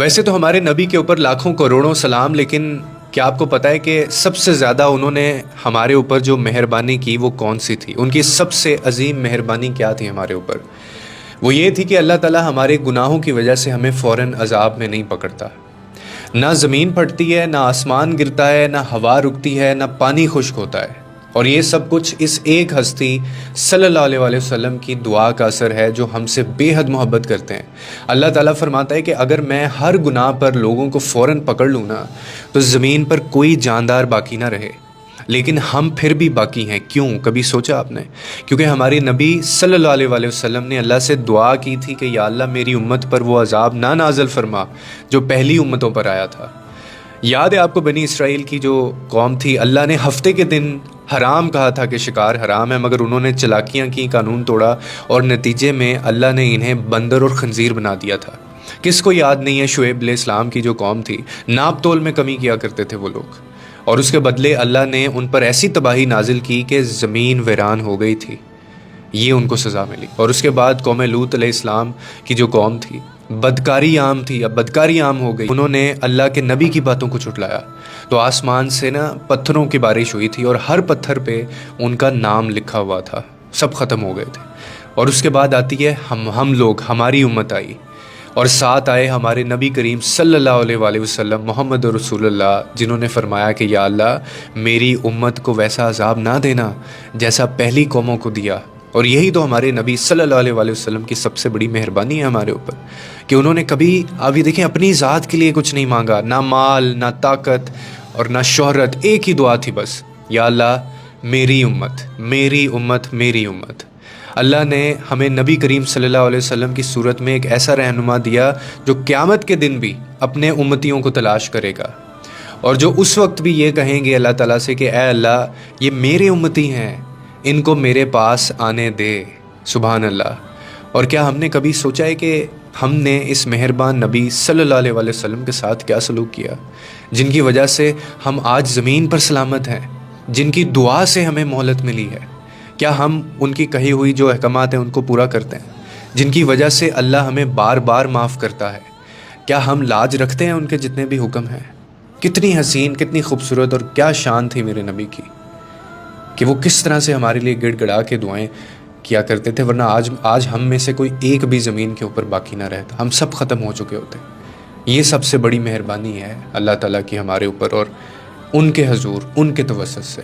ویسے تو ہمارے نبی کے اوپر لاکھوں کروڑوں سلام، لیکن کیا آپ کو پتہ ہے کہ سب سے زیادہ انہوں نے ہمارے اوپر جو مہربانی کی وہ کون سی تھی؟ ان کی سب سے عظیم مہربانی کیا تھی ہمارے اوپر؟ وہ یہ تھی کہ اللہ تعالیٰ ہمارے گناہوں کی وجہ سے ہمیں فوراً عذاب میں نہیں پکڑتا۔ نہ زمین پھٹتی ہے، نہ آسمان گرتا ہے، نہ ہوا رکتی ہے، نہ پانی خشک ہوتا ہے، اور یہ سب کچھ اس ایک ہستی صلی اللہ علیہ وآلہ وسلم کی دعا کا اثر ہے جو ہم سے بے حد محبت کرتے ہیں۔ اللہ تعالیٰ فرماتا ہے کہ اگر میں ہر گناہ پر لوگوں کو فوراً پکڑ لوں نا تو زمین پر کوئی جاندار باقی نہ رہے، لیکن ہم پھر بھی باقی ہیں۔ کیوں؟ کبھی سوچا آپ نے؟ کیونکہ ہمارے نبی صلی اللہ علیہ وآلہ وسلم نے اللہ سے دعا کی تھی کہ یا اللہ میری امت پر وہ عذاب نہ نازل فرما جو پہلی امتوں پر آیا تھا۔ یاد ہے آپ کو بنی اسرائیل کی جو قوم تھی، اللہ نے ہفتے کے دن حرام کہا تھا کہ شکار حرام ہے، مگر انہوں نے چلاکیاں کی، قانون توڑا، اور نتیجے میں اللہ نے انہیں بندر اور خنزیر بنا دیا تھا۔ کس کو یاد نہیں ہے شعیب علیہ السلام کی جو قوم تھی، ناپ تول میں کمی کیا کرتے تھے وہ لوگ، اور اس کے بدلے اللہ نے ان پر ایسی تباہی نازل کی کہ زمین ویران ہو گئی تھی، یہ ان کو سزا ملی۔ اور اس کے بعد قوم لوط علیہ السلام کی جو قوم تھی، بدکاری عام تھی، اب بدکاری عام ہو گئی، انہوں نے اللہ کے نبی کی باتوں کو جھٹلایا تو آسمان سے نا پتھروں کی بارش ہوئی تھی، اور ہر پتھر پہ ان کا نام لکھا ہوا تھا، سب ختم ہو گئے تھے۔ اور اس کے بعد آتی ہے ہم لوگ، ہماری امت آئی، اور ساتھ آئے ہمارے نبی کریم صلی اللہ علیہ وآلہ وسلم محمد رسول اللہ، جنہوں نے فرمایا کہ یا اللہ میری امت کو ویسا عذاب نہ دینا جیسا پہلی قوموں کو دیا۔ اور یہی تو ہمارے نبی صلی اللہ علیہ وآلہ وسلم کی سب سے بڑی مہربانی ہے ہمارے اوپر، کہ انہوں نے کبھی آپ یہ دیکھیں اپنی ذات کے لیے کچھ نہیں مانگا، نہ مال، نہ طاقت اور نہ شہرت، ایک ہی دعا تھی بس، یا اللہ میری امت، میری امت، میری امت۔ اللہ نے ہمیں نبی کریم صلی اللہ علیہ وسلم کی صورت میں ایک ایسا رہنما دیا جو قیامت کے دن بھی اپنے امتیوں کو تلاش کرے گا، اور جو اس وقت بھی یہ کہیں گے اللہ تعالیٰ سے کہ اے اللہ یہ میرے امتی ہیں، ان کو میرے پاس آنے دے۔ سبحان اللہ۔ اور کیا ہم نے کبھی سوچا ہے کہ ہم نے اس مہربان نبی صلی اللہ علیہ وآلہ وسلم کے ساتھ کیا سلوک کیا، جن کی وجہ سے ہم آج زمین پر سلامت ہیں، جن کی دعا سے ہمیں مہلت ملی ہے؟ کیا ہم ان کی کہی ہوئی جو احکامات ہیں ان کو پورا کرتے ہیں، جن کی وجہ سے اللہ ہمیں بار بار معاف کرتا ہے؟ کیا ہم لاج رکھتے ہیں ان کے جتنے بھی حکم ہیں؟ کتنی حسین، کتنی خوبصورت اور کیا شان تھی میرے نبی کی، کہ وہ کس طرح سے ہمارے لیے گڑ گڑا کے دعائیں کیا کرتے تھے، ورنہ آج ہم میں سے کوئی ایک بھی زمین کے اوپر باقی نہ رہتا، ہم سب ختم ہو چکے ہوتے۔ یہ سب سے بڑی مہربانی ہے اللہ تعالیٰ کی ہمارے اوپر اور ان کے حضور، ان کے توسط سے۔